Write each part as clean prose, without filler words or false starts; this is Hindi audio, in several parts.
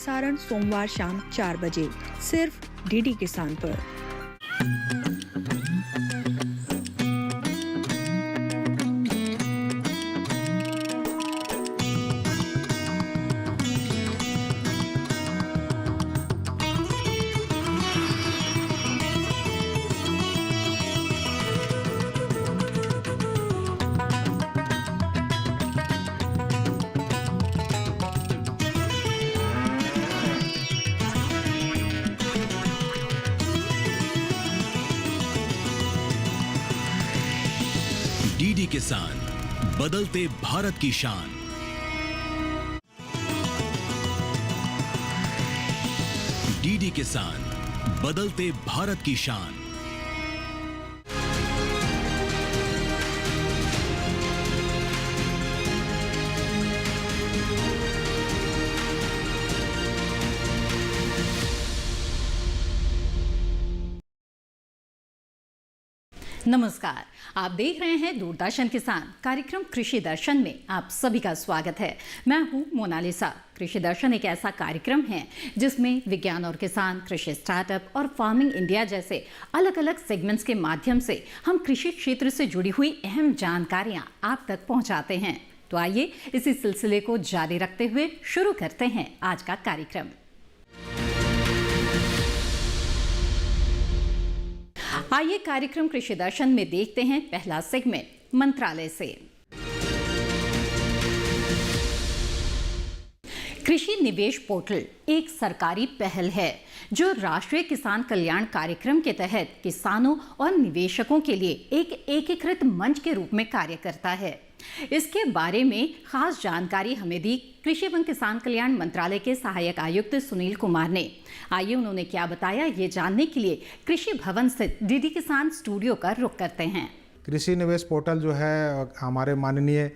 सारण सोमवार शाम 4 बजे सिर्फ डीडी किसान पर। डीडी किसान, बदलते भारत की शान। डीडी किसान, बदलते भारत की शान। नमस्कार, आप देख रहे हैं दूरदर्शन किसान। कार्यक्रम कृषि दर्शन में आप सभी का स्वागत है। मैं हूं मोनालिसा। कृषि दर्शन एक ऐसा कार्यक्रम है जिसमें विज्ञान और किसान, कृषि स्टार्टअप और फार्मिंग इंडिया जैसे अलग अलग सेगमेंट्स के माध्यम से हम कृषि क्षेत्र से जुड़ी हुई अहम जानकारियां आप तक पहुंचाते हैं। तो आइए इसी सिलसिले को जारी रखते हुए शुरू करते हैं आज का कार्यक्रम। आइए कार्यक्रम कृषि दर्शन में देखते हैं पहला सेगमेंट मंत्रालय से। कृषि निवेश पोर्टल एक सरकारी पहल है जो राष्ट्रीय किसान कल्याण कार्यक्रम के तहत किसानों और निवेशकों के लिए एक एकीकृत मंच के रूप में कार्य करता है। इसके बारे में खास जानकारी हमें दी कृषि एवं किसान कल्याण मंत्रालय के सहायक आयुक्त सुनील कुमार ने। आइए उन्होंने क्या बताया ये जानने के लिए कृषि भवन स्थित डीडी किसान स्टूडियो का रुख करते हैं। कृषि निवेश पोर्टल जो है हमारे माननीय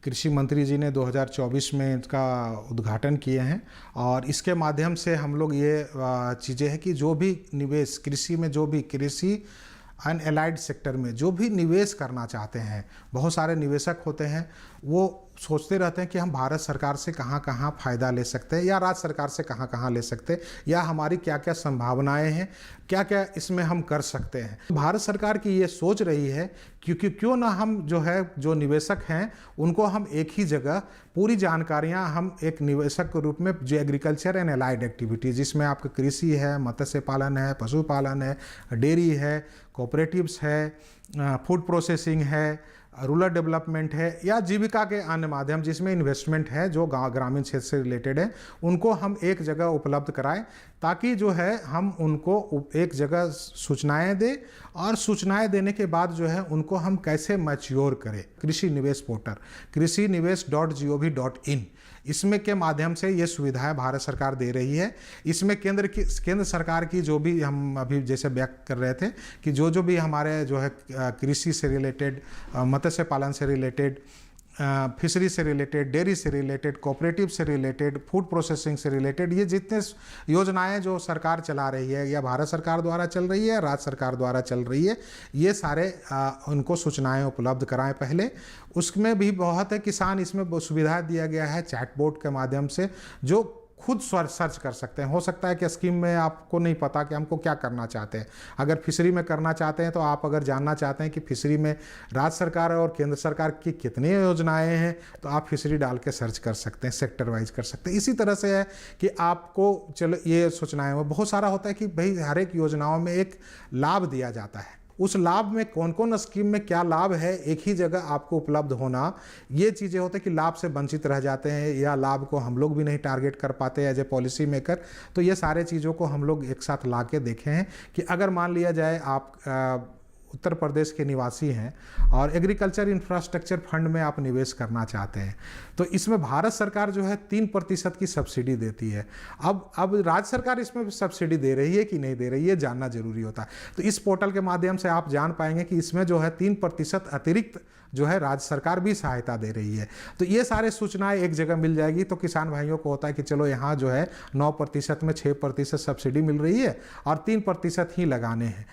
कृषि मंत्री जी ने 2024 में इसका उद्घाटन किए हैं और इसके माध्यम से हम लोग ये चीज़ें हैं कि जो भी निवेश कृषि में, जो भी कृषि अनएलाइड सेक्टर में जो भी निवेश करना चाहते हैं, बहुत सारे निवेशक होते हैं, वो सोचते रहते हैं कि हम भारत सरकार से कहाँ कहाँ फ़ायदा ले सकते हैं या राज्य सरकार से कहाँ कहाँ ले सकते हैं या हमारी क्या क्या संभावनाएं हैं, क्या क्या इसमें हम कर सकते हैं। भारत सरकार की ये सोच रही है क्योंकि क्यों ना हम जो निवेशक हैं उनको हम एक ही जगह पूरी जानकारियां हम एक निवेशक के रूप में जो एग्रीकल्चर एंड एलाइड एक्टिविटीज़ जिसमें आपका कृषि है, मत्स्य पालन है, पशुपालन है, डेयरी है, कोऑपरेटिव्स है, फूड प्रोसेसिंग है, रूरल डेवलपमेंट है या जीविका के अन्य माध्यम जिसमें इन्वेस्टमेंट है जो गाँव ग्रामीण क्षेत्र से रिलेटेड है, उनको हम एक जगह उपलब्ध कराएं ताकि जो है हम उनको एक जगह सूचनाएं दें और सूचनाएं देने के बाद जो है उनको हम कैसे मैच्योर करें। कृषि निवेश पोर्टल कृषिनिवेश.gov.in इसमें के माध्यम से ये सुविधाएं भारत सरकार दे रही है। इसमें केंद्र सरकार की जो भी हम अभी जैसे व्यक्त कर रहे थे कि जो भी हमारे जो है कृषि से रिलेटेड, मत्स्य पालन से रिलेटेड, फिशरी से रिलेटेड, डेयरी से रिलेटेड, कोऑपरेटिव से रिलेटेड, फूड प्रोसेसिंग से रिलेटेड, ये जितने योजनाएं जो सरकार चला रही है या भारत सरकार द्वारा चल रही है या राज्य सरकार द्वारा चल रही है, ये सारे उनको सूचनाएं उपलब्ध कराएं पहले। उसमें भी बहुत है किसान इसमें सुविधा दिया गया है चैटबॉट के माध्यम से जो खुद सर्च कर सकते हैं। हो सकता है कि स्कीम में आपको नहीं पता कि हमको क्या करना चाहते हैं। अगर फिशरी में करना चाहते हैं तो आप अगर जानना चाहते हैं कि फिशरी में राज्य सरकार और केंद्र सरकार की कितनी योजनाएं हैं तो आप फिशरी डाल के सर्च कर सकते हैं, सेक्टर वाइज कर सकते हैं। इसी तरह से है कि आपको चलो ये सूचनाएं में बहुत सारा होता है कि भाई हर एक योजनाओं में एक लाभ दिया जाता है, उस लाभ में कौन कौन स्कीम में क्या लाभ है एक ही जगह आपको उपलब्ध होना, ये चीज़ें होती है कि लाभ से वंचित रह जाते हैं या लाभ को हम लोग भी नहीं टारगेट कर पाते एज ए पॉलिसी मेकर। तो ये सारे चीज़ों को हम लोग एक साथ ला के देखे हैं कि अगर मान लिया जाए आप उत्तर प्रदेश के निवासी हैं और एग्रीकल्चर इंफ्रास्ट्रक्चर फंड में आप निवेश करना चाहते हैं तो इसमें भारत सरकार जो है 3% की सब्सिडी देती है। अब राज्य सरकार इसमें सब्सिडी दे रही है कि नहीं दे रही है जानना जरूरी होता है। तो इस पोर्टल के माध्यम से आप जान पाएंगे कि इसमें जो है 3% अतिरिक्त जो है राज्य सरकार भी सहायता दे रही है। तो ये सारे सूचनाएं एक जगह मिल जाएगी तो किसान भाइयों को होता है कि चलो यहाँ जो है 9% में 6% सब्सिडी मिल रही है और 3% ही लगाने हैं।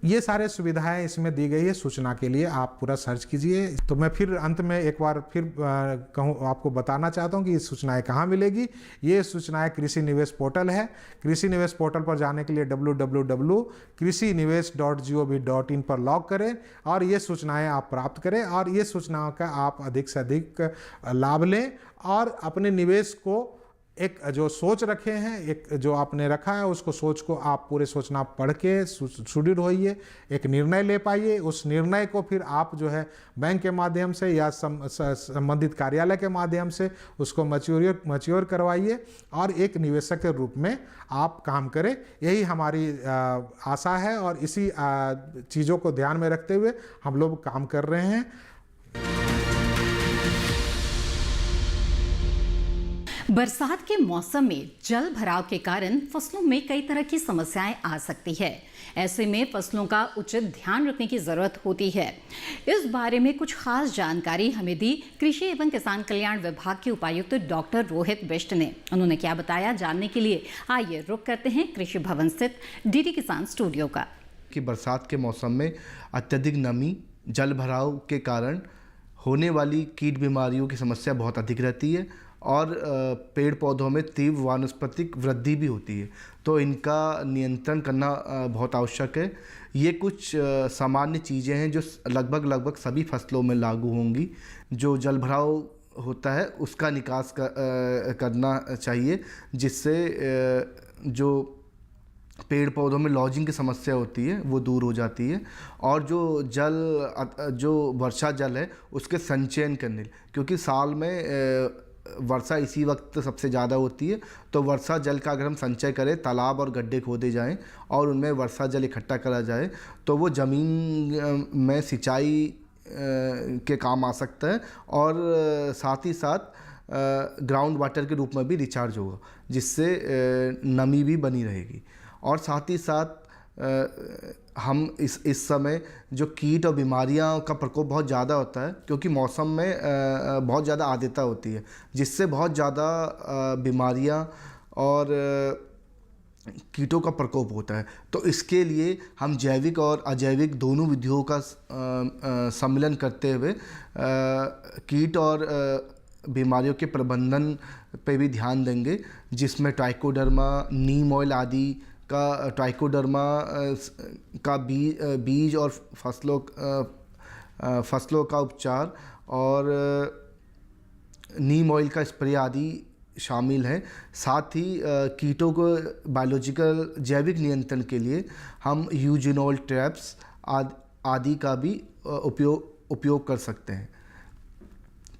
ये सारे सुविधाएं इसमें दी गई है। सूचना के लिए आप पूरा सर्च कीजिए। तो मैं फिर अंत में एक बार फिर कहूँ आपको बताना चाहता हूँ कि ये सूचनाएं कहाँ मिलेगी। ये सूचनाएं कृषि निवेश पोर्टल है। कृषि निवेश पोर्टल पर जाने के लिए www.krishinivesh.gov.in पर लॉग करें और ये सूचनाएं आप प्राप्त करें और ये सूचनाओं का आप अधिक से अधिक लाभ लें और अपने निवेश को एक जो सोच रखे हैं, एक जो आपने रखा है, उसको सोच को आप पूरे सोचना पढ़ के सुदृढ़ होइए, एक निर्णय ले पाइए। उस निर्णय को फिर आप जो है बैंक के माध्यम से या संबंधित कार्यालय के माध्यम से उसको मैच्योर करवाइए और एक निवेशक के रूप में आप काम करें। यही हमारी आशा है और इसी चीज़ों को ध्यान में रखते हुए हम लोग काम कर रहे हैं। बरसात के मौसम में जल भराव के कारण फसलों में कई तरह की समस्याएं आ सकती है। ऐसे में फसलों का उचित ध्यान रखने की जरूरत होती है। इस बारे में कुछ खास जानकारी हमें दी कृषि एवं किसान कल्याण विभाग के उपायुक्त डॉक्टर रोहित बिष्ट ने। उन्होंने क्या बताया, जानने के लिए आइए रुक करते हैं कृषि भवन स्थित डीडी किसान स्टूडियो का। कि बरसात के मौसम में अत्यधिक नमी, जल भराव के कारण होने वाली कीट बीमारियों की समस्या बहुत अधिक रहती है और पेड़ पौधों में तीव्र वानस्पतिक वृद्धि भी होती है। तो इनका नियंत्रण करना बहुत आवश्यक है। ये कुछ सामान्य चीज़ें हैं जो लगभग सभी फसलों में लागू होंगी। जो जल भराव होता है उसका निकास करना चाहिए, जिससे जो पेड़ पौधों में लॉजिंग की समस्या होती है वो दूर हो जाती है। और जो वर्षा जल है उसके संचयन करने, क्योंकि साल में वर्षा इसी वक्त सबसे ज़्यादा होती है, तो वर्षा जल का अगर हम संचय करें, तालाब और गड्ढे खोदे जाएं और उनमें वर्षा जल इकट्ठा करा जाए तो वो ज़मीन में सिंचाई के काम आ सकता है और साथ ही साथ ग्राउंड वाटर के रूप में भी रिचार्ज होगा, जिससे नमी भी बनी रहेगी। और साथ ही साथ हम इस समय जो कीट और बीमारियां का प्रकोप बहुत ज़्यादा होता है, क्योंकि मौसम में बहुत ज़्यादा आर्द्रता होती है, जिससे बहुत ज़्यादा बीमारियां और कीटों का प्रकोप होता है। तो इसके लिए हम जैविक और अजैविक दोनों विधियों का सम्मिलन करते हुए कीट और बीमारियों के प्रबंधन पे भी ध्यान देंगे, जिसमें ट्राइकोडर्मा, नीम ऑयल आदि का, ट्राइकोडर्मा का बीज और फसलों का उपचार और नीम ऑयल का स्प्रे आदि शामिल हैं। साथ ही कीटों को बायोलॉजिकल जैविक नियंत्रण के लिए हम यूजिनोल ट्रैप्स आदि का भी उपयोग कर सकते हैं।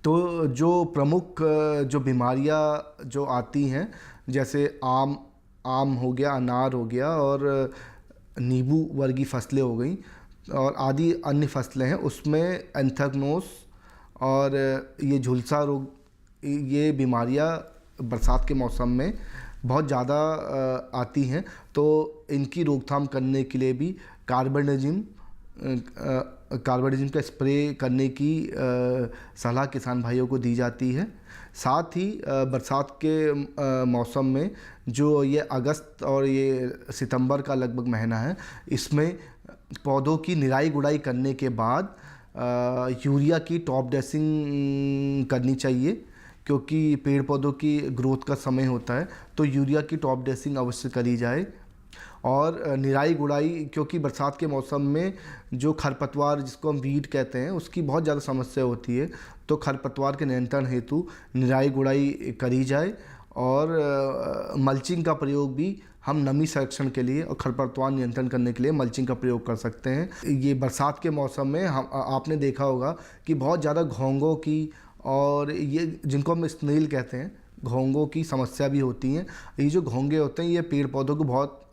तो जो प्रमुख जो बीमारियां जो आती हैं, जैसे आम हो गया, अनार हो गया और नींबू वर्गीय फसलें हो गई और आदि अन्य फसलें हैं, उसमें एंथ्रेक्नोज और ये झुलसा रोग, ये बीमारियां बरसात के मौसम में बहुत ज़्यादा आती हैं। तो इनकी रोकथाम करने के लिए भी कार्बेंडाजिम का स्प्रे करने की सलाह किसान भाइयों को दी जाती है। साथ ही बरसात के मौसम में जो ये अगस्त और ये सितंबर का लगभग महीना है, इसमें पौधों की निराई गुड़ाई करने के बाद यूरिया की टॉप ड्रेसिंग करनी चाहिए, क्योंकि पेड़ पौधों की ग्रोथ का समय होता है, तो यूरिया की टॉप ड्रेसिंग अवश्य करी जाए। और निराई गुड़ाई, क्योंकि बरसात के मौसम में जो खरपतवार, जिसको हम वीड कहते हैं, उसकी बहुत ज़्यादा समस्या होती है, तो खरपतवार के नियंत्रण हेतु निराई गुड़ाई करी जाए। और मल्चिंग का प्रयोग भी हम नमी संरक्षण के लिए और खरपतवार नियंत्रण करने के लिए मल्चिंग का प्रयोग कर सकते हैं। ये बरसात के मौसम में आपने देखा होगा कि बहुत ज़्यादा घोंघों की और ये जिनको हम स्नेल कहते हैं, घोंघों की समस्या भी होती हैं। ये जो घोंघे होते हैं, ये पेड़ पौधों को बहुत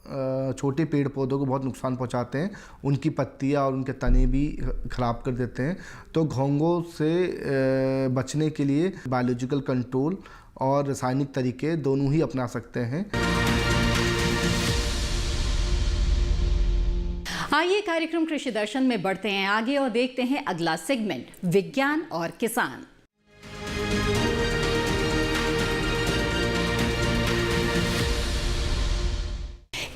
छोटे पेड़ पौधों को बहुत नुकसान पहुंचाते हैं, उनकी पत्तियां और उनके तने भी ख़राब कर देते हैं। तो घोंघों से बचने के लिए बायोलॉजिकल कंट्रोल और रासायनिक तरीके दोनों ही अपना सकते हैं। आइए कार्यक्रम कृषि दर्शन में बढ़ते हैं आगे और देखते हैं अगला सेगमेंट, विज्ञान और किसान।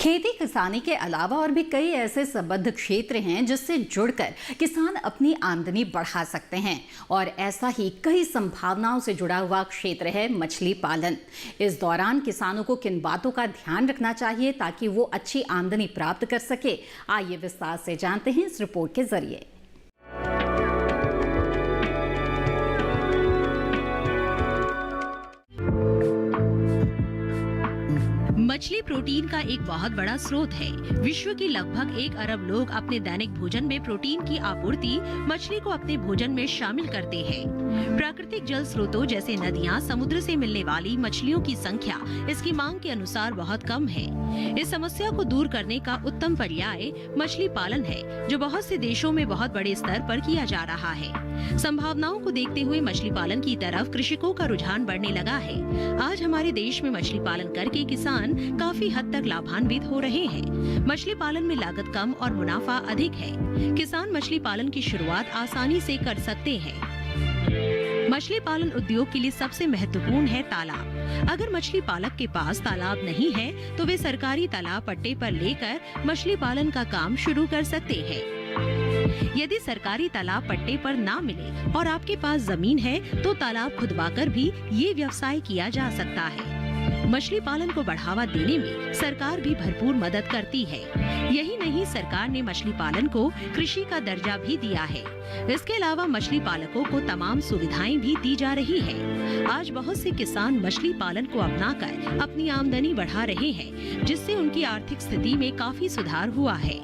खेती किसानी के अलावा और भी कई ऐसे संबद्ध क्षेत्र हैं जिससे जुड़कर किसान अपनी आमदनी बढ़ा सकते हैं और ऐसा ही कई संभावनाओं से जुड़ा हुआ क्षेत्र है मछली पालन। इस दौरान किसानों को किन बातों का ध्यान रखना चाहिए ताकि वो अच्छी आमदनी प्राप्त कर सके, आइए विस्तार से जानते हैं इस रिपोर्ट के जरिए। मछली प्रोटीन का एक बहुत बड़ा स्रोत है। विश्व की लगभग 1 अरब लोग अपने दैनिक भोजन में प्रोटीन की आपूर्ति मछली को अपने भोजन में शामिल करते हैं। प्राकृतिक जल स्रोतों जैसे नदियां, समुद्र से मिलने वाली मछलियों की संख्या इसकी मांग के अनुसार बहुत कम है। इस समस्या को दूर करने का उत्तम पर्याय मछली पालन है, जो बहुत से देशों में बहुत बड़े स्तर पर किया जा रहा है। संभावनाओं को देखते हुए मछली पालन की तरफ कृषकों का रुझान बढ़ने लगा है। आज हमारे देश में मछली पालन करके किसान काफी हद तक लाभान्वित हो रहे हैं। मछली पालन में लागत कम और मुनाफा अधिक है। किसान मछली पालन की शुरुआत आसानी से कर सकते हैं। मछली पालन उद्योग के लिए सबसे महत्वपूर्ण है तालाब। अगर मछली पालक के पास तालाब नहीं है तो वे सरकारी तालाब पट्टे पर लेकर मछली पालन का काम शुरू कर सकते हैं। यदि सरकारी तालाब पट्टे पर ना मिले और आपके पास जमीन है तो तालाब खुदवाकर भी ये व्यवसाय किया जा सकता है। मछली पालन को बढ़ावा देने में सरकार भी भरपूर मदद करती है। यही नहीं, सरकार ने मछली पालन को कृषि का दर्जा भी दिया है। इसके अलावा मछली पालकों को तमाम सुविधाएं भी दी जा रही है। आज बहुत से किसान मछली पालन को अपनाकर अपनी आमदनी बढ़ा रहे हैं, जिससे उनकी आर्थिक स्थिति में काफी सुधार हुआ है।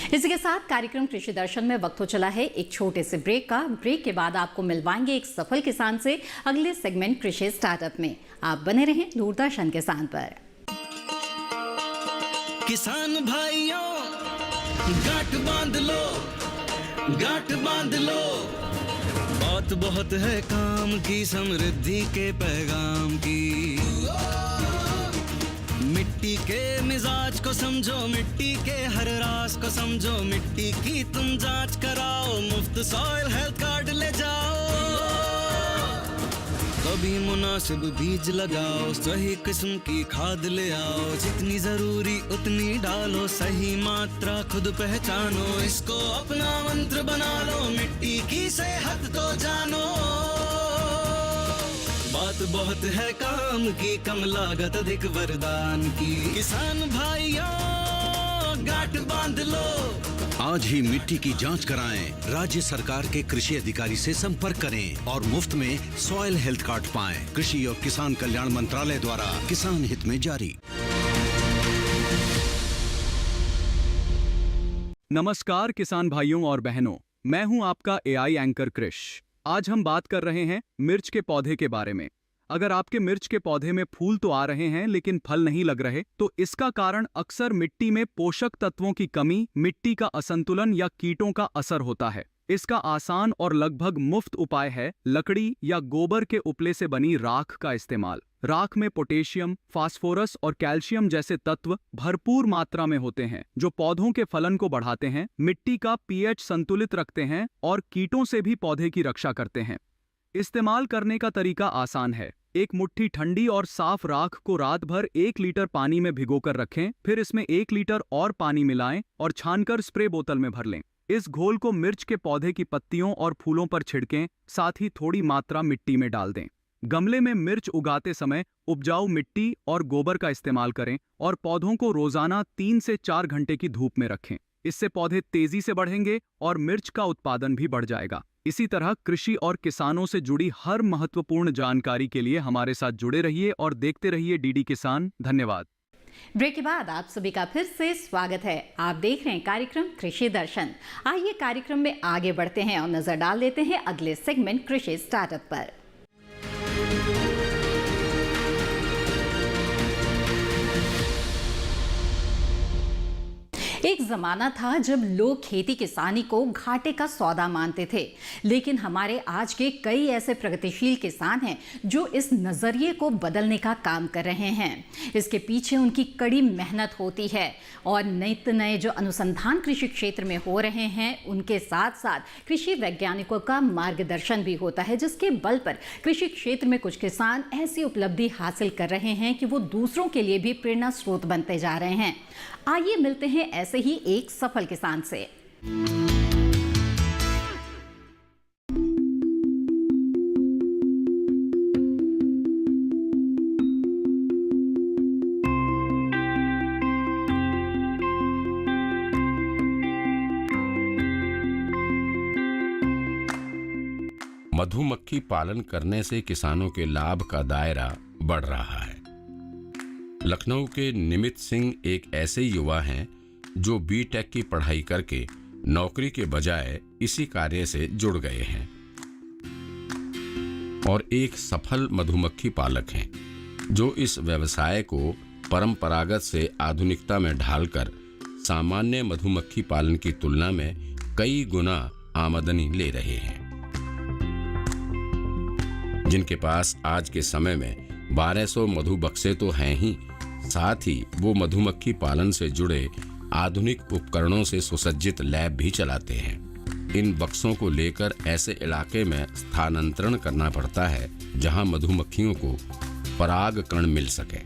इसी के साथ कार्यक्रम कृषि दर्शन में वक्त हो चला है एक छोटे से ब्रेक का। ब्रेक के बाद आपको मिलवाएंगे एक सफल किसान से अगले सेगमेंट कृषि स्टार्टअप में। आप बने रहें दूरदर्शन किसान पर। किसान भाइयों गांठ बांध लो, गांठ बांध लो। बात बहुत है काम की, समृद्धि के पैगाम की। मिट्टी के मिजाज को समझो, मिट्टी के हर राज को समझो। मिट्टी की तुम जांच कराओ, मुफ्त सॉइल हेल्थ कार्ड ले जाओ। कभी मुनासिब बीज लगाओ, सही किस्म की खाद ले आओ। जितनी जरूरी उतनी डालो, सही मात्रा खुद पहचानो। इसको अपना मंत्र बना लो, मिट्टी की सेहत तो जानो। बात बहुत है काम की, कम लागत अधिक वरदान की। किसान भाइयों गांठ बांध लो। आज ही मिट्टी की जांच कराएं। राज्य सरकार के कृषि अधिकारी से संपर्क करें और मुफ्त में सॉइल हेल्थ कार्ड पाएं। कृषि और किसान कल्याण मंत्रालय द्वारा किसान हित में जारी। नमस्कार किसान भाइयों और बहनों, मैं हूं आपका एआई एंकर कृष। आज हम बात कर रहे हैं मिर्च के पौधे के बारे में। अगर आपके मिर्च के पौधे में फूल तो आ रहे हैं लेकिन फल नहीं लग रहे, तो इसका कारण अक्सर मिट्टी में पोषक तत्वों की कमी, मिट्टी का असंतुलन या कीटों का असर होता है। इसका आसान और लगभग मुफ्त उपाय है लकड़ी या गोबर के उपले से बनी राख का इस्तेमाल। राख में पोटेशियम, फास्फोरस और कैल्शियम जैसे तत्व भरपूर मात्रा में होते हैं, जो पौधों के फलन को बढ़ाते हैं, मिट्टी का पीएच संतुलित रखते हैं और कीटों से भी पौधे की रक्षा करते हैं। इस्तेमाल करने का तरीका आसान है। एक मुट्ठी ठंडी और साफ राख को रात भर 1 लीटर पानी में भिगोकर रखें, फिर इसमें 1 लीटर और पानी मिलाएं और छानकर स्प्रे बोतल में भर लें। इस घोल को मिर्च के पौधे की पत्तियों और फूलों पर छिड़कें, साथ ही थोड़ी मात्रा मिट्टी में डाल दें। गमले में मिर्च उगाते समय उपजाऊ मिट्टी और गोबर का इस्तेमाल करें और पौधों को रोजाना 3 से 4 घंटे की धूप में रखें। इससे पौधे तेजी से बढ़ेंगे और मिर्च का उत्पादन भी बढ़ जाएगा। इसी तरह कृषि और किसानों से जुड़ी हर महत्वपूर्ण जानकारी के लिए हमारे साथ जुड़े रहिए और देखते रहिए डीडी किसान। धन्यवाद। ब्रेक के बाद आप सभी का फिर से स्वागत है। आप देख रहे हैं कार्यक्रम कृषि दर्शन। आइए कार्यक्रम में आगे बढ़ते हैं और नजर डाल लेते हैं अगले सेगमेंट कृषि स्टार्टअप पर। एक ज़माना था जब लोग खेती किसानी को घाटे का सौदा मानते थे, लेकिन हमारे आज के कई ऐसे प्रगतिशील किसान हैं जो इस नज़रिए को बदलने का काम कर रहे हैं। इसके पीछे उनकी कड़ी मेहनत होती है और नित नए जो अनुसंधान कृषि क्षेत्र में हो रहे हैं, उनके साथ साथ कृषि वैज्ञानिकों का मार्गदर्शन भी होता है, जिसके बल पर कृषि क्षेत्र में कुछ किसान ऐसी उपलब्धि हासिल कर रहे हैं कि वो दूसरों के लिए भी प्रेरणा स्रोत बनते जा रहे हैं। आइए मिलते हैं ऐसे ही एक सफल किसान से। मधुमक्खी पालन करने से किसानों के लाभ का दायरा बढ़ रहा है। लखनऊ के निमित सिंह एक ऐसे युवा हैं जो बीटेक की पढ़ाई करके नौकरी के बजाय इसी कार्य से जुड़ गए हैं और एक सफल मधुमक्खी पालक हैं जो इस व्यवसाय को परंपरागत से आधुनिकता में ढालकर सामान्य मधुमक्खी पालन की तुलना में कई गुना आमदनी ले रहे हैं। जिनके पास आज के समय में 1200 मधु बक्से तो हैं ही, साथ ही वो मधुमक्खी पालन से जुड़े आधुनिक उपकरणों से सुसज्जित लैब भी चलाते हैं। इन बक्सों को लेकर ऐसे इलाके में स्थानांतरण करना पड़ता है जहां मधुमक्खियों को परागकण मिल सके,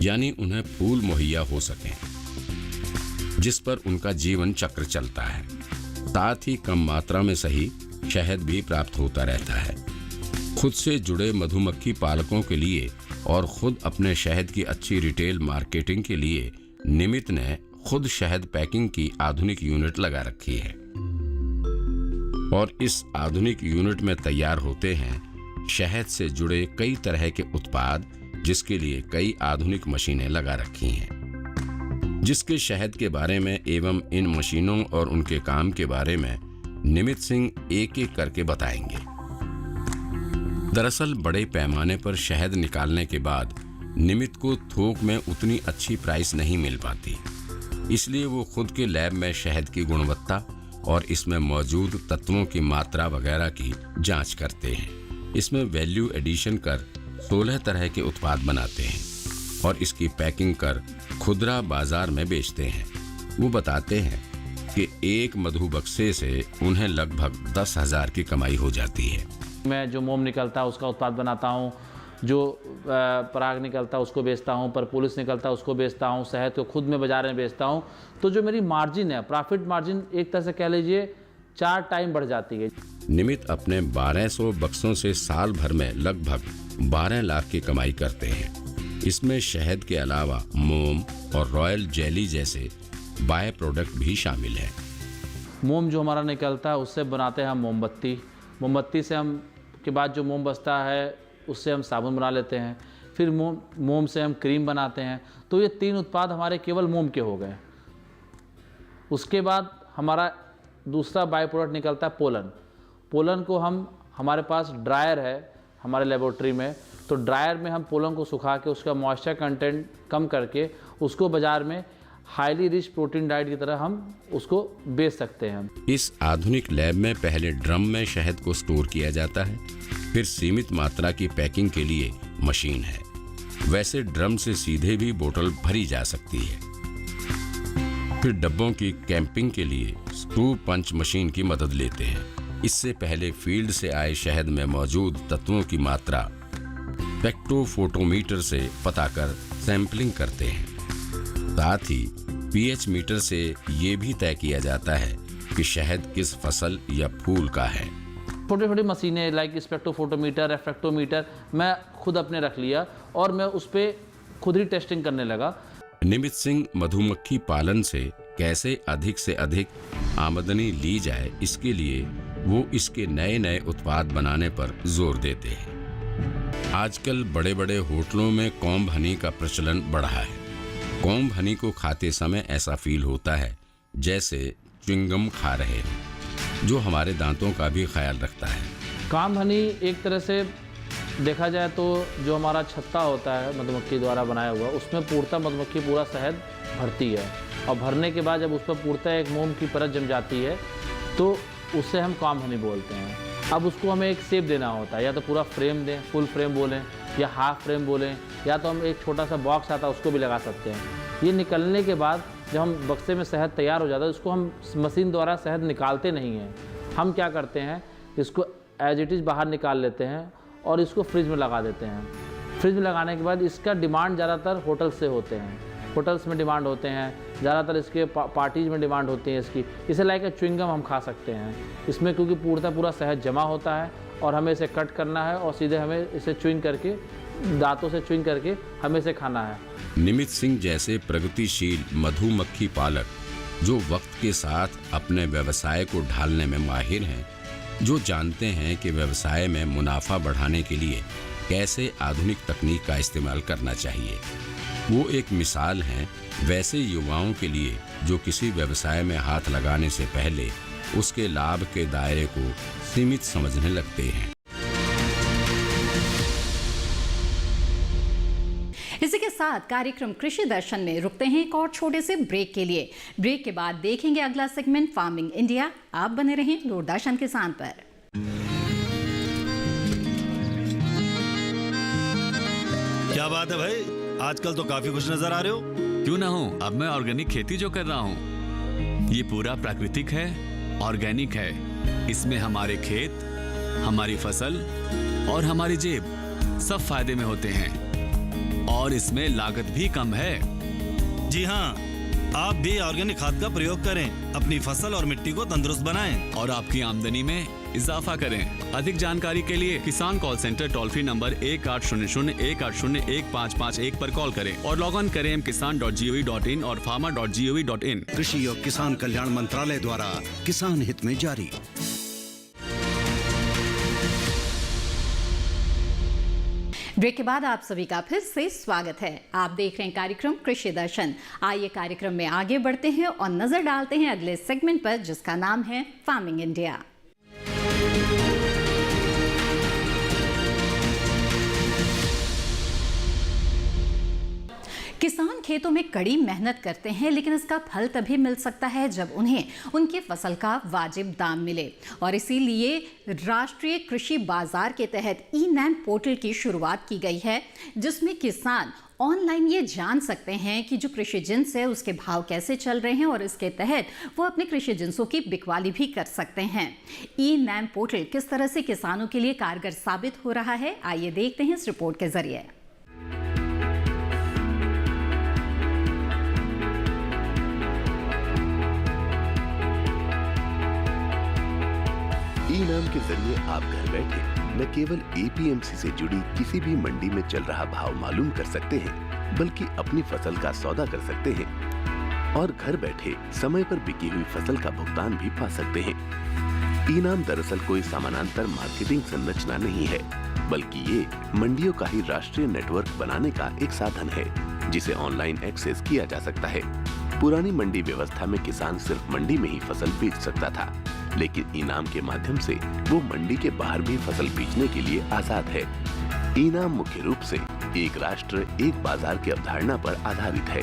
यानी उन्हें फूल मुहैया हो सके, जिस पर उनका जीवन चक्र चलता है। साथ ही कम मात्रा में सही शहद भी प्राप्त होता रहता है। खुद से जुड़े मधुमक्खी पालकों के लिए और खुद अपने शहद की अच्छी रिटेल मार्केटिंग के लिए निमित ने खुद शहद पैकिंग की आधुनिक यूनिट लगा रखी है और इस आधुनिक यूनिट में तैयार होते हैं शहद से जुड़े कई तरह के उत्पाद, जिसके लिए कई आधुनिक मशीनें लगा रखी हैं। जिसके शहद के बारे में एवं इन मशीनों और उनके काम के बारे में निमित सिंह एक एक करके बताएंगे। दरअसल बड़े पैमाने पर शहद निकालने के बाद निमित को थोक में उतनी अच्छी प्राइस नहीं मिल पाती, इसलिए वो खुद के लैब में शहद की गुणवत्ता और इसमें मौजूद तत्वों की मात्रा वगैरह की जांच करते हैं। इसमें वैल्यू एडिशन कर 16 तरह के उत्पाद बनाते हैं और इसकी पैकिंग कर खुदरा बाजार में बेचते हैं। वो बताते हैं कि एक मधु बक्से से उन्हें लगभग 10,000 की कमाई हो जाती है। मैं जो मोम निकलता है उसका उत्पाद बनाता हूँ, जो पराग निकलता है उसको बेचता हूँ, प्रपोलिस निकलता है उसको बेचता हूँ, शहद को खुद में बाजार में बेचता हूँ। तो जो मेरी मार्जिन है, प्रॉफिट मार्जिन एक तरह से कह लीजिए 4 टाइम बढ़ जाती है। निमित अपने 1200 बक्सों से साल भर में लगभग 12 लाख की कमाई करते हैं। इसमें शहद के अलावा मोम और रॉयल जेली जैसे बाय प्रोडक्ट भी शामिल है। मोम जो हमारा निकलता है उससे बनाते हैं हम मोमबत्ती। मोमबत्ती से हम के बाद जो मोम बचता है उससे हम साबुन बना लेते हैं। फिर मोम से हम क्रीम बनाते हैं। तो ये 3 उत्पाद हमारे केवल मोम के हो गए। उसके बाद हमारा दूसरा बाय प्रोडक्ट निकलता है पोलन। पोलन को हमारे पास ड्रायर है हमारे लेबोरेटरी में, तो ड्रायर में हम पोलन को सुखा के उसका मॉइस्चर कंटेंट कम करके उसको बाज़ार में हाईली रिच प्रोटीन डाइट की तरह हम उसको बेच सकते हैं। इस आधुनिक लैब में पहले ड्रम में शहद को स्टोर किया जाता है, फिर सीमित मात्रा की पैकिंग के लिए मशीन है। वैसे ड्रम से सीधे भी बोतल भरी जा सकती है। फिर डब्बों की कैंपिंग के लिए स्क्रू पंच मशीन की मदद लेते हैं। इससे पहले फील्ड से आए शहद में मौजूद तत्वों की मात्रा स्पेक्ट्रोफोटोमीटर से पता कर सैंपलिंग करते हैं। साथ ही पीएच मीटर से ये भी तय किया जाता है कि शहद किस फसल या फूल का है। छोटी छोटी मशीनें लाइक स्पेक्ट्रोफोटोमीटर, रेफ्रेक्टोमीटर मैं खुद अपने रख लिया और मैं उस पर खुद ही टेस्टिंग करने लगा। निमित सिंह मधुमक्खी पालन से कैसे अधिक से अधिक आमदनी ली जाए, इसके लिए वो इसके नए नए उत्पाद बनाने पर जोर देते हैं। आजकल बड़े बड़े होटलों में कॉम्ब हनी का प्रचलन बढ़ा है। कॉम्ब हनी को खाते समय ऐसा फील होता है जैसे च्युइंगम खा रहे हैं, जो हमारे दांतों का भी ख्याल रखता है। कॉम्ब हनी एक तरह से देखा जाए तो जो हमारा छत्ता होता है मधुमक्खी द्वारा बनाया हुआ, उसमें पूर्णतः मधुमक्खी पूरा शहद भरती है, और भरने के बाद जब उस पर पूर्णतः एक मोम की परत जम जाती है तो उससे हम काम हनी बोलते हैं। अब उसको हमें एक शेप देना होता है, या तो पूरा फ्रेम दें, फुल फ्रेम बोलें, या हाफ फ्रेम बोलें, या तो हम एक छोटा सा बॉक्स आता है उसको भी लगा सकते हैं। ये निकलने के बाद जब हम बक्से में शहद तैयार हो जाता है, उसको हम मशीन द्वारा शहद निकालते नहीं हैं। हम क्या करते हैं, इसको एज इट इज़ बाहर निकाल लेते हैं और इसको फ्रिज में लगा देते हैं। फ्रिज में लगाने के बाद इसका डिमांड ज़्यादातर होटल से होते हैं, होटल्स में डिमांड होते हैं, ज़्यादातर इसके पार्टीज़ में डिमांड होती है इसकी। इसे लाइक च्युइंगम हम खा सकते हैं इसमें, क्योंकि पूरा शहद जमा होता है और हमें इसे कट करना है और सीधे हमें इसे च्युइंग करके, दांतों से च्युइंग करके हमें इसे खाना है। निमित सिंह जैसे प्रगतिशील मधुमक्खी पालक जो वक्त के साथ अपने व्यवसाय को ढालने में माहिर हैं, जो जानते हैं कि व्यवसाय में मुनाफा बढ़ाने के लिए कैसे आधुनिक तकनीक का इस्तेमाल करना चाहिए, वो एक मिसाल हैं वैसे युवाओं के लिए जो किसी व्यवसाय में हाथ लगाने से पहले उसके लाभ के दायरे को सीमित समझने लगते हैं। इसी के साथ कार्यक्रम कृषि दर्शन में रुकते हैं एक और छोटे से ब्रेक के लिए। ब्रेक के बाद देखेंगे अगला सेगमेंट फार्मिंग इंडिया। आप बने रहें दूरदर्शन किसान पर। क्या बात है भाई, आजकल तो काफी खुश नजर आ रहे हो। क्यों ना हो, अब मैं ऑर्गेनिक खेती जो कर रहा हूँ ये पूरा प्राकृतिक है, ऑर्गेनिक है। इसमें हमारे खेत, हमारी फसल और हमारी जेब सब फायदे में होते हैं और इसमें लागत भी कम है। जी हाँ, आप भी ऑर्गेनिक खाद का प्रयोग करें, अपनी फसल और मिट्टी को तंदुरुस्त बनाएं और आपकी आमदनी में इजाफा करें। अधिक जानकारी के लिए किसान call centre toll free number 1800-180-1551 पर कॉल करें और लॉग ऑन करें kisan.gov.in और farmer.gov.in। कृषि और किसान कल्याण मंत्रालय द्वारा किसान हित में जारी। ब्रेक के बाद आप सभी का फिर से स्वागत है। आप देख रहे हैं कार्यक्रम कृषि दर्शन। आइए कार्यक्रम में आगे बढ़ते हैं और नजर डालते हैं अगले सेगमेंट पर, जिसका नाम है फार्मिंग इंडिया। किसान खेतों में कड़ी मेहनत करते हैं, लेकिन इसका फल तभी मिल सकता है जब उन्हें उनकी फसल का वाजिब दाम मिले। और इसीलिए राष्ट्रीय कृषि बाजार के तहत ई-नैम पोर्टल की शुरुआत की गई है, जिसमें किसान ऑनलाइन ये जान सकते हैं कि जो कृषि जिन्स है उसके भाव कैसे चल रहे हैं और इसके तहत वो अपने कृषि जिन्सों की बिकवाली भी कर सकते हैं। ई-नैम पोर्टल किस तरह से किसानों के लिए कारगर साबित हो रहा है, आइए देखते हैं इस रिपोर्ट के जरिए। ई-नैम के जरिए आप घर बैठे न केवल एपीएमसी से जुड़ी किसी भी मंडी में चल रहा भाव मालूम कर सकते हैं, बल्कि अपनी फसल का सौदा कर सकते हैं और घर बैठे समय पर बिकी हुई फसल का भुगतान भी पा सकते हैं। ई-नैम दरअसल कोई समानांतर मार्केटिंग संरचना नहीं है, बल्कि ये मंडियों का ही राष्ट्रीय नेटवर्क बनाने का एक साधन है, जिसे ऑनलाइन एक्सेस किया जा सकता है। पुरानी मंडी व्यवस्था में किसान सिर्फ मंडी में ही फसल बेच सकता था, लेकिन ई-नैम के माध्यम से वो मंडी के बाहर भी फसल बेचने के लिए आजाद है। ई-नैम मुख्य रूप से एक राष्ट्र एक बाजार की अवधारणा पर आधारित है।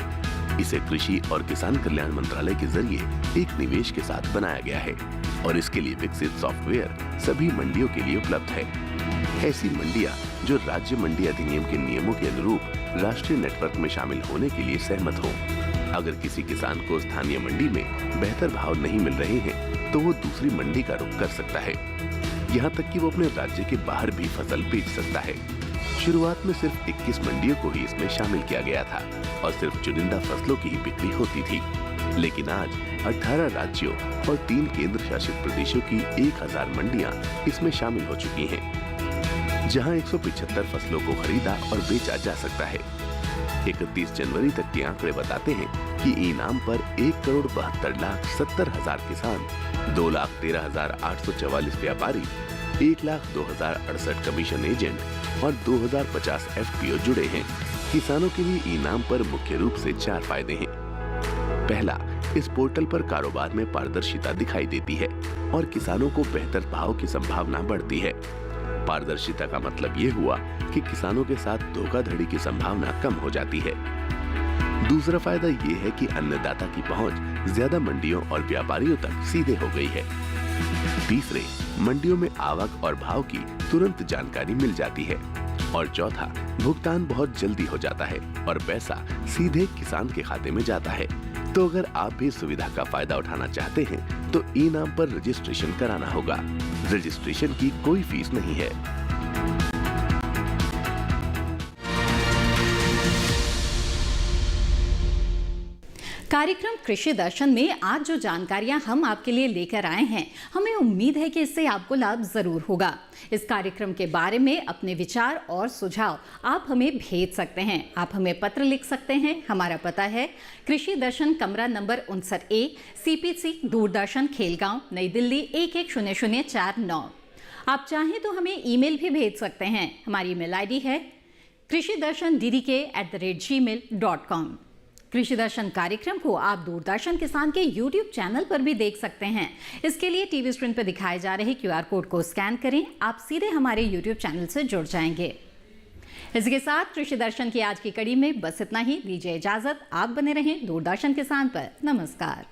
इसे कृषि और किसान कल्याण मंत्रालय के जरिए एक निवेश के साथ बनाया गया है और इसके लिए विकसित सॉफ्टवेयर सभी मंडियों के लिए उपलब्ध है। ऐसी मंडियां जो राज्य मंडी अधिनियम के नियमों के अनुरूप राष्ट्रीय नेटवर्क में शामिल होने के लिए सहमत हो। अगर किसी किसान को स्थानीय मंडी में बेहतर भाव नहीं मिल रहे हैं, तो वो दूसरी मंडी का रुख कर सकता है। यहाँ तक कि वो अपने राज्य के बाहर भी फसल बेच सकता है। शुरुआत में सिर्फ 21 मंडियों को ही इसमें शामिल किया गया था और सिर्फ चुनिंदा फसलों की ही बिक्री होती थी, लेकिन आज 18 राज्यों और 3 केंद्र शासित प्रदेशों की 1000 मंडियां इसमें शामिल हो चुकी हैं, जहां 175 फसलों को खरीदा और बेचा जा सकता है। 31 जनवरी तक के आंकड़े बताते हैं कि ई-नैम पर 1,72,70,000 किसान, 2,13,844 व्यापारी, 1,02,068 कमीशन एजेंट और 2,050 FPO जुड़े हैं। किसानों के लिए ई-नैम पर मुख्य रूप से 4 फायदे हैं। पहला, इस पोर्टल पर कारोबार में पारदर्शिता दिखाई देती है और किसानों को बेहतर भाव की संभावना बढ़ती है। पारदर्शिता का मतलब ये हुआ कि किसानों के साथ धोखाधड़ी की संभावना कम हो जाती है। दूसरा फायदा ये है कि अन्नदाता की पहुंच ज्यादा मंडियों और व्यापारियों तक सीधे हो गई है। तीसरे, मंडियों में आवक और भाव की तुरंत जानकारी मिल जाती है। और चौथा, भुगतान बहुत जल्दी हो जाता है और पैसा सीधे किसान के खाते में जाता है। तो अगर आप भी सुविधा का फायदा उठाना चाहते हैं तो ई-नाम पर रजिस्ट्रेशन कराना होगा। रजिस्ट्रेशन की कोई फीस नहीं है। कार्यक्रम कृषि दर्शन में आज जो जानकारियां हम आपके लिए लेकर आए हैं, हमें उम्मीद है कि इससे आपको लाभ जरूर होगा। इस कार्यक्रम के बारे में अपने विचार और सुझाव आप हमें भेज सकते हैं। आप हमें पत्र लिख सकते हैं। हमारा पता है कृषि दर्शन, कमरा number 59A, CPC, Doordarshan, Khelgaon, नई दिल्ली 110049। आप चाहें तो हमें ईमेल भी भेज सकते हैं। हमारी ईमेल आईडी है krishidarshandddk@gmail.com। कृषि दर्शन कार्यक्रम को आप दूरदर्शन किसान के YouTube चैनल पर भी देख सकते हैं। इसके लिए टीवी स्क्रीन पर दिखाए जा रहे QR कोड को स्कैन करें, आप सीधे हमारे YouTube चैनल से जुड़ जाएंगे। इसके साथ कृषि दर्शन की आज की कड़ी में बस इतना ही। दीजिए इजाजत, आप बने रहें दूरदर्शन किसान पर। नमस्कार।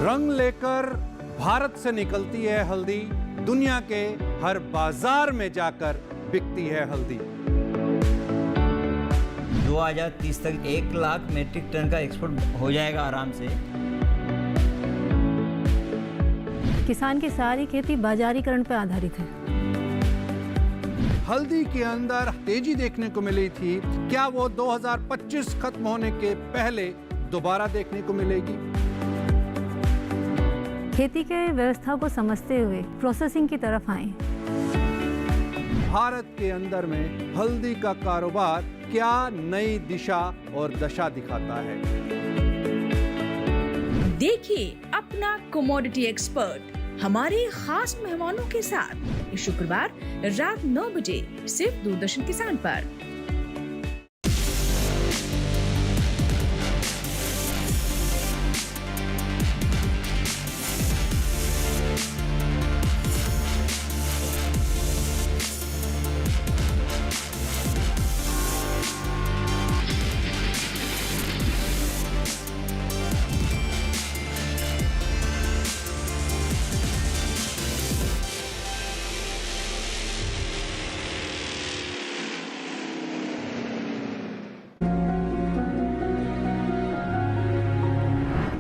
रंग लेकर भारत से निकलती है हल्दी, दुनिया के हर बाजार में जाकर बिकती है हल्दी। 2030 तक 1 लाख मीट्रिक टन का एक्सपोर्ट हो जाएगा आराम से। किसान की सारी खेती बाजारीकरण पर आधारित है। हल्दी के अंदर तेजी देखने को मिली थी, क्या वो 2025 खत्म होने के पहले दोबारा देखने को मिलेगी? खेती के व्यवस्था को समझते हुए प्रोसेसिंग की तरफ आए। भारत के अंदर में हल्दी का कारोबार क्या नई दिशा और दशा दिखाता है? देखिए अपना कमोडिटी एक्सपर्ट हमारे खास मेहमानों के साथ इस शुक्रवार रात 9 बजे सिर्फ दूरदर्शन किसान पर।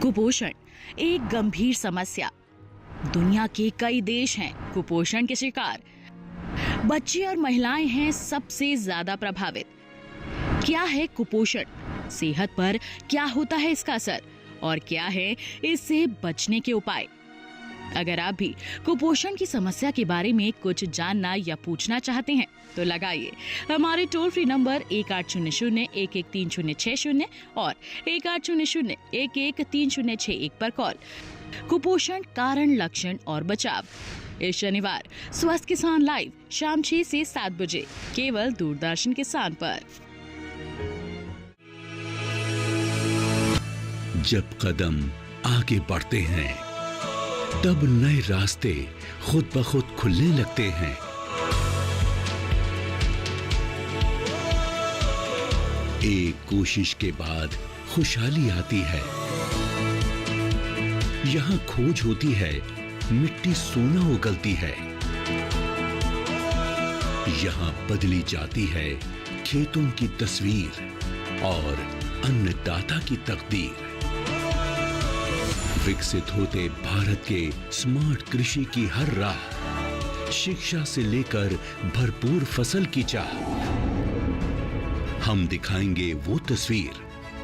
कुपोषण एक गंभीर समस्या। दुनिया के कई देश हैं कुपोषण के शिकार। बच्चे और महिलाएं हैं सबसे ज्यादा प्रभावित। क्या है कुपोषण? सेहत पर क्या होता है इसका असर? और क्या है इससे बचने के उपाय? अगर आप भी कुपोषण की समस्या के बारे में कुछ जानना या पूछना चाहते हैं तो लगाइए हमारे टोल फ्री नंबर 1800-113060 और 1800-113061 पर कॉल। कुपोषण कारण, लक्षण और बचाव। इस शनिवार स्वस्थ किसान लाइव शाम 6 से 7 बजे केवल दूरदर्शन किसान पर। जब कदम आगे बढ़ते हैं तब नए रास्ते खुद ब खुद खुलने लगते हैं। एक कोशिश के बाद खुशहाली आती है। यहाँ खोज होती है, मिट्टी सोना उगलती है। यहाँ बदली जाती है खेतों की तस्वीर और अन्नदाता की तकदीर। विकसित होते भारत के स्मार्ट कृषि की हर राह, शिक्षा से लेकर भरपूर फसल की चाह। हम दिखाएंगे वो तस्वीर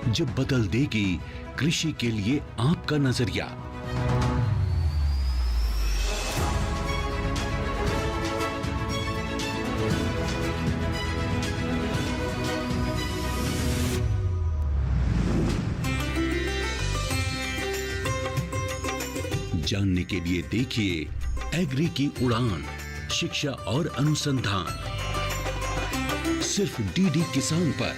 जो बदल देगी कृषि के लिए आपका नजरिया। जानने के लिए देखिए एग्री की उड़ान, शिक्षा और अनुसंधान, सिर्फ डीडी किसान पर।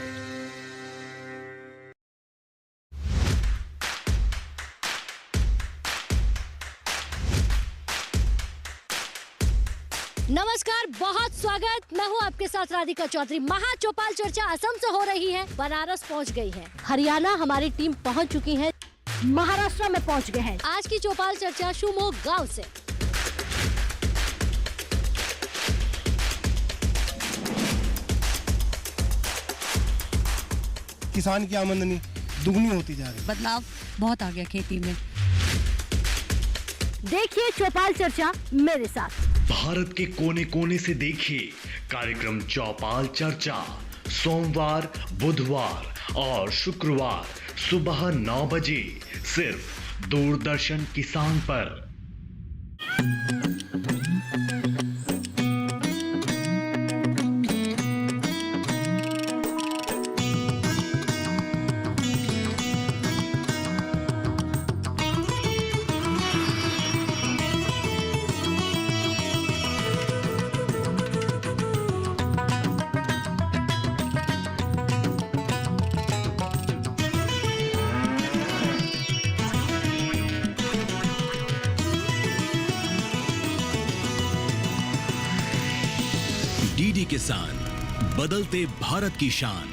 नमस्कार, बहुत स्वागत। मैं हूँ आपके साथ राधिका चौधरी। महा चौपाल चर्चा असम से हो रही है, बनारस पहुँच गई है, हरियाणा हमारी टीम पहुँच चुकी है, महाराष्ट्र में पहुँच गए हैं। आज की चौपाल चर्चा शिवमोगा गांव से। किसान की आमदनी दुगनी होती जा रही है। बदलाव बहुत आ गया खेती में। देखिए चौपाल चर्चा मेरे साथ। भारत के कोने कोने से देखिए कार्यक्रम चौपाल चर्चा सोमवार, बुधवार और शुक्रवार सुबह 9 बजे सिर्फ दूरदर्शन किसान पर। डीडी किसान, बदलते भारत की शान।